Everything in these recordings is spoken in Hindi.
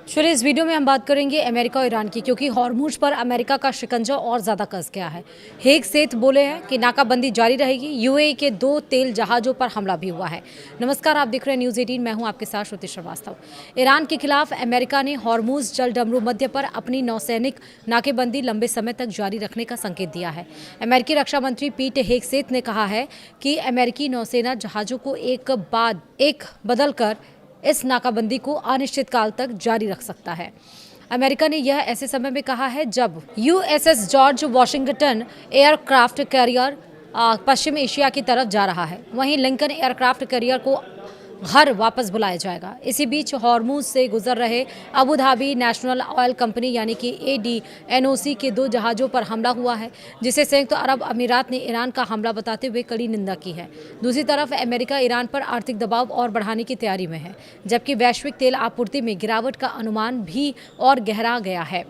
चलिए इस वीडियो में हम बात करेंगे अमेरिका और ईरान की, क्योंकि हॉर्मुज पर अमेरिका का शिकंजा और ज़्यादा कस गया है। हेग सेठ बोले हैं कि नाकाबंदी जारी रहेगी। यूएई के 2 तेल जहाज़ों पर हमला भी हुआ है। नमस्कार, आप देख रहे हैं न्यूज़ 18, मैं हूं आपके साथ श्रुति श्रीवास्तव। ईरान के खिलाफ अमेरिका ने हॉर्मुज जल डमरू मध्य पर अपनी नौसैनिक नाकेबंदी लंबे समय तक जारी रखने का संकेत दिया है। अमेरिकी रक्षा मंत्री पीट हेगसेथ ने कहा है कि अमेरिकी नौसेना जहाज़ों को एक बाद एक बदलकर इस नाकाबंदी को अनिश्चित काल तक जारी रख सकता है। अमेरिका ने यह ऐसे समय में कहा है जब USS George Washington aircraft carrier पश्चिम एशिया की तरफ जा रहा है। वहीं लिंकन एयरक्राफ्ट कैरियर को घर वापस बुलाया जाएगा। इसी बीच हॉर्मुज से गुजर रहे Abu Dhabi national oil company यानी कि ADNOC के 2 जहाज़ों पर हमला हुआ है, जिसे संयुक्त अरब अमीरात ने ईरान का हमला बताते हुए कड़ी निंदा की है। दूसरी तरफ अमेरिका ईरान पर आर्थिक दबाव और बढ़ाने की तैयारी में है, जबकि वैश्विक तेल आपूर्ति में गिरावट का अनुमान भी और गहरा गया है।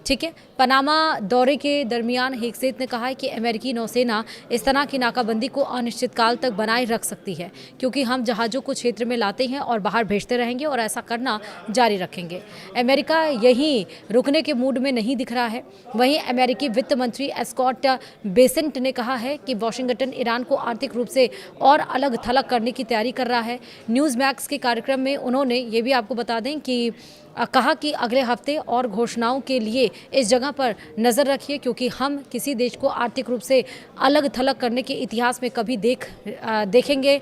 ठीक है, पनामा दौरे के दरमियान हेगसेथ ने कहा है कि अमेरिकी नौसेना इस तरह की नाकाबंदी को अनिश्चितकाल तक बनाए रख सकती है, क्योंकि हम जहाज़ों को क्षेत्र में लाते हैं और बाहर भेजते रहेंगे और ऐसा करना जारी रखेंगे। अमेरिका यहीं रुकने के मूड में नहीं दिख रहा है। वहीं अमेरिकी वित्त मंत्री स्कॉट बेसेंट ने कहा है कि वाशिंगटन ईरान को आर्थिक रूप से और अलग थलग करने की तैयारी कर रहा है। न्यूज़ मैक्स के कार्यक्रम में उन्होंने ये भी आपको बता दें कि कहा कि अगले हफ्ते और घोषणाओं के लिए इस जगह पर नज़र रखिए, क्योंकि हम किसी देश को आर्थिक रूप से अलग थलग करने के इतिहास में कभी देखेंगे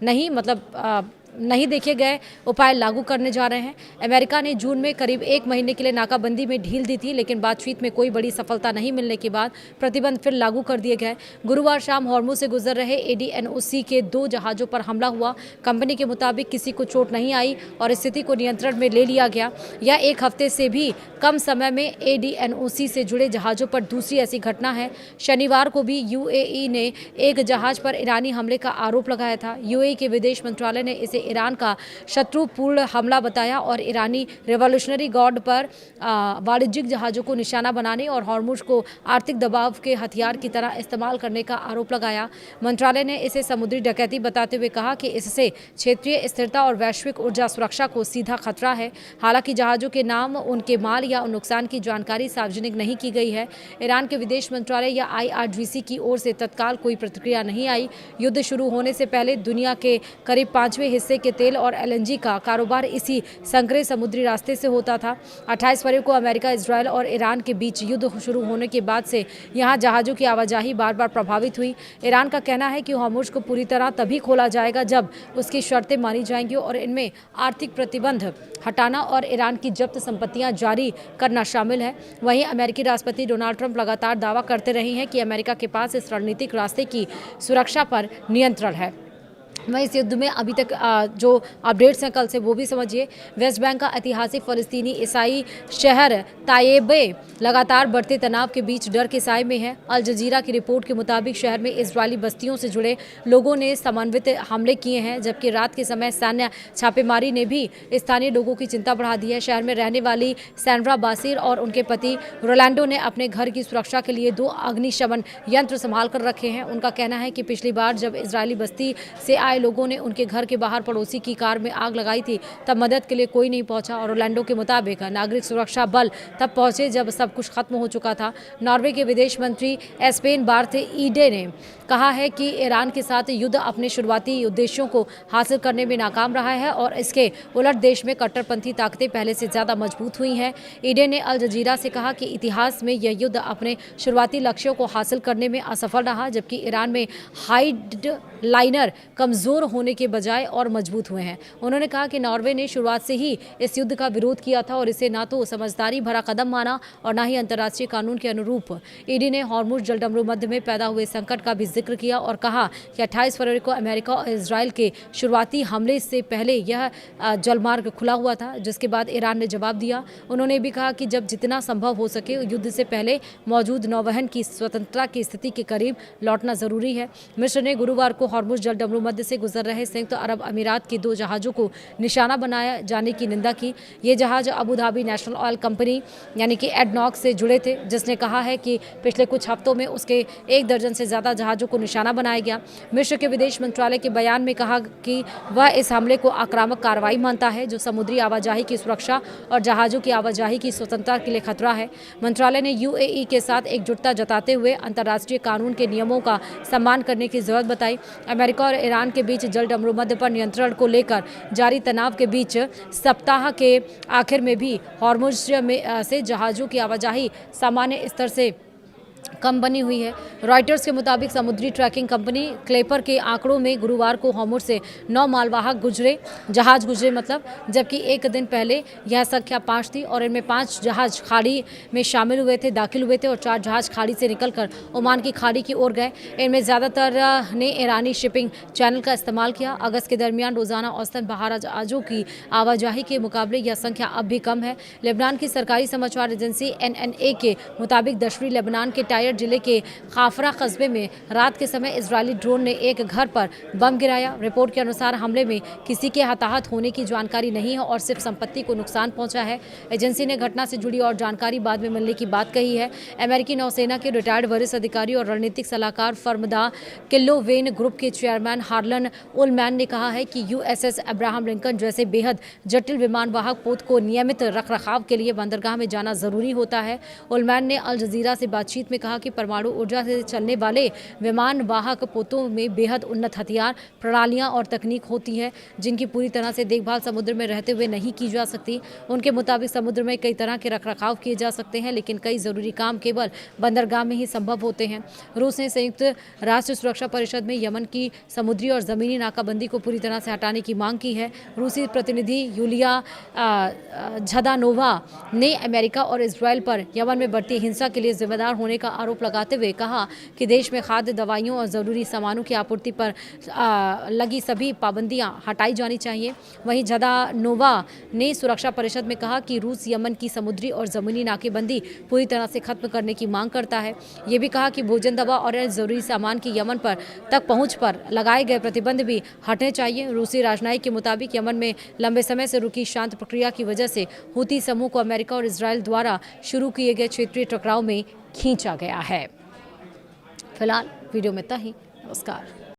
नहीं, मतलब नहीं देखे गए उपाय लागू करने जा रहे हैं। अमेरिका ने जून में करीब 1 महीने के लिए नाकाबंदी में ढील दी थी, लेकिन बातचीत में कोई बड़ी सफलता नहीं मिलने के बाद प्रतिबंध फिर लागू कर दिए गए। गुरुवार शाम हॉर्मुज से गुजर रहे ADNOC के 2 जहाज़ों पर हमला हुआ। कंपनी के मुताबिक किसी को चोट नहीं आई और स्थिति को नियंत्रण में ले लिया गया। यह 1 हफ्ते से भी कम समय में ADNOC से जुड़े जहाज़ों पर दूसरी ऐसी घटना है। शनिवार को भी UAE ने एक जहाज़ पर ईरानी हमले का आरोप लगाया था। UAE के विदेश मंत्रालय ने इसे ईरान का शत्रुपूर्ण हमला बताया और ईरानी रिवॉल्यूशनरी गार्ड पर वाणिज्यिक जहाज़ों को निशाना बनाने और हॉर्मुज को आर्थिक दबाव के हथियार की तरह इस्तेमाल करने का आरोप लगाया। मंत्रालय ने इसे समुद्री डकैती बताते हुए कहा कि इससे क्षेत्रीय स्थिरता और वैश्विक ऊर्जा सुरक्षा को सीधा खतरा है। हालांकि जहाज़ों के नाम, उनके माल या नुकसान की जानकारी सार्वजनिक नहीं की गई है। ईरान के विदेश मंत्रालय या IRGC की ओर से तत्काल कोई प्रतिक्रिया नहीं आई। युद्ध शुरू होने से पहले दुनिया के करीब 5वें हिस्से के तेल और LNG का कारोबार इसी संकरे समुद्री रास्ते से होता था। 28 फरवरी को अमेरिका, इजरायल और ईरान के बीच युद्ध शुरू होने के बाद से यहां जहाज़ों की आवाजाही बार बार प्रभावित हुई। ईरान का कहना है कि हॉर्मुज को पूरी तरह तभी खोला जाएगा जब उसकी शर्तें मानी जाएंगी और इनमें आर्थिक प्रतिबंध हटाना और ईरान की जब्त संपत्तियां जारी करना शामिल है। वहीं अमेरिकी राष्ट्रपति डोनाल्ड ट्रंप लगातार दावा करते रहे हैं कि अमेरिका के पास इस रणनीतिक रास्ते की सुरक्षा पर नियंत्रण है। वहीं इस युद्ध में अभी तक जो अपडेट्स हैं कल से वो भी समझिए। वेस्ट बैंक का ऐतिहासिक फ़लस्तीनी ईसाई शहर ताइबे लगातार बढ़ते तनाव के बीच डर के साए में है। अल जजीरा की रिपोर्ट के मुताबिक शहर में इजरायली बस्तियों से जुड़े लोगों ने समन्वित हमले किए हैं, जबकि रात के समय सैन्य छापेमारी ने भी स्थानीय लोगों की चिंता बढ़ा दी है। शहर में रहने वाली सैंड्रा बासिर और उनके पति रोलैंडो ने अपने घर की सुरक्षा के लिए 2 अग्निशमन यंत्र संभाल कर रखे हैं। उनका कहना है कि पिछली बार जब इजरायली बस्ती से आए लोगों ने उनके घर के बाहर पड़ोसी की कार में आग लगाई थी, तब मदद के लिए कोई नहीं पहुंचा और रोलैंडो के मुताबिक नागरिक सुरक्षा बल तब पहुंचे जब सब कुछ खत्म हो चुका था। नॉर्वे के विदेश मंत्री एस्पेन बार्थ ईडे ने कहा है कि ईरान के साथ युद्ध अपने शुरुआती उद्देश्यों को हासिल करने में नाकाम रहा है और इसके उलट देश में कट्टरपंथी ताकतें पहले से ज़्यादा मजबूत हुई हैं। ईडे ने अल जजीरा से कहा कि इतिहास में यह युद्ध अपने शुरुआती लक्ष्यों को हासिल करने में असफल रहा, जबकि ईरान में हाइड लाइनर कमज़ोर होने के बजाय और मजबूत हुए हैं। उन्होंने कहा कि नॉर्वे ने शुरुआत से ही इस युद्ध का विरोध किया था और इसे ना तो समझदारी भरा कदम माना और ना ही अंतर्राष्ट्रीय कानून के अनुरूप। ईडी ने हॉर्मुज जलडमरू मध्य में पैदा हुए संकट का भी जिक्र किया और कहा कि 28 फरवरी को अमेरिका और इजरायल के शुरुआती हमले से पहले यह जलमार्ग खुला हुआ था, जिसके बाद ईरान ने जवाब दिया। उन्होंने भी कहा कि जब जितना संभव हो सके युद्ध से पहले मौजूद नौवहन की स्वतंत्रता की स्थिति के करीब लौटना जरूरी है। मिस्र ने गुरुवार को हॉर्मुज जलडमरू मध्य से गुजर रहे संयुक्त अरब अमीरात के 2 जहाज़ों को निशाना बनाया जाने की निंदा की। ये जहाज़ Abu Dhabi national oil company यानी कि एडनॉक से जुड़े थे, जिसने कहा है कि पिछले कुछ हफ्तों में उसके 1 दर्जन से ज़्यादा जहाज़ों को निशाना बनाया गया। मिस्र के विदेश मंत्रालय के बयान में कहा कि वह इस हमले को आक्रामक कार्रवाई मानता है जो समुद्री आवाजाही की सुरक्षा और जहाज़ों की आवाजाही की स्वतंत्रता के लिए खतरा है। मंत्रालय ने यूएई के साथ एकजुटता जताते हुए अंतर्राष्ट्रीय कानून के नियमों का सम्मान करने की जरूरत बताई। अमेरिका और ईरान के बीच जल अमरूमद पर नियंत्रण को लेकर जारी तनाव के बीच सप्ताह के आखिर में भी हॉर्मुज से जहाज़ों की आवाजाही सामान्य स्तर से कम बनी हुई है। रॉयटर्स के मुताबिक समुद्री ट्रैकिंग कंपनी क्लेपर के आंकड़ों में गुरुवार को हॉर्मुज से 9 मालवाहक जहाज गुजरे जबकि एक दिन पहले यह संख्या 5 थी और इनमें 5 जहाज खाड़ी में दाखिल हुए थे और 4 जहाज खाड़ी से निकलकर ओमान की खाड़ी की ओर गए। इनमें ज़्यादातर ने ईरानी शिपिंग चैनल का इस्तेमाल किया। अगस्त के दरमियान रोजाना औसतन बाहर जहाज़ों की आवाजाही के मुकाबले यह संख्या अब भी कम है। लेबनान की सरकारी समाचार एजेंसी NNA के मुताबिक दक्षिणी लेबनान के टायर जिले के खाफरा कस्बे में रात के समय इजरायली ड्रोन ने एक घर पर बम गिराया। रिपोर्ट के अनुसार हमले में किसी के हताहत होने की जानकारी नहीं है और सिर्फ संपत्ति को नुकसान पहुंचा है। एजेंसी ने घटना से जुड़ी और जानकारी बाद में मिलने की बात कही है। अमेरिकी नौसेना के रिटायर्ड वरिष्ठ अधिकारी और रणनीतिक सलाहकार फर्म द किल्लोवेन ग्रुप के चेयरमैन हार्लन उलमैन ने कहा है कि USS अब्राहम लिंकन जैसे बेहद जटिल विमान वाहक पोत को नियमित रखरखाव के लिए बंदरगाह में जाना जरूरी होता है। उलमैन ने अल जजीरा से बातचीत में कहा कि परमाणु ऊर्जा से चलने वाले विमान वाहक पोतों में बेहद उन्नत हथियार प्रणालियां और तकनीक होती है जिनकी पूरी तरह से देखभाल समुद्र में रहते हुए नहीं की जा सकती। उनके मुताबिक समुद्र में कई तरह के रखरखाव किए जा सकते हैं, लेकिन कई जरूरी काम केवल बंदरगाह में ही संभव होते हैं। रूस ने संयुक्त राष्ट्र सुरक्षा परिषद में यमन की समुद्री और जमीनी नाकाबंदी को पूरी तरह से हटाने की मांग की है। रूसी प्रतिनिधि यूलिया झदानोवा ने अमेरिका और इजरायल पर यमन में बढ़ती हिंसा के लिए जिम्मेदार होने का आरोप लगाते हुए कहा कि देश में खाद्य दवाइयों और ज़रूरी सामानों की आपूर्ति पर लगी सभी पाबंदियां हटाई जानी चाहिए। वहीं झदानोवा ने सुरक्षा परिषद में कहा कि रूस यमन की समुद्री और ज़मीनी नाकेबंदी पूरी तरह से खत्म करने की मांग करता है। ये भी कहा कि भोजन, दवा और ज़रूरी सामान की यमन पर तक पहुँच पर लगाए गए प्रतिबंध भी हटने चाहिए। रूसी राजनयिक के मुताबिक यमन में लंबे समय से रुकी शांत प्रक्रिया की वजह से हूती समूह को अमेरिका और इजरायल द्वारा शुरू किए गए क्षेत्रीय टकराव में खींचा गया है। फिलहाल वीडियो में इतना ही। नमस्कार।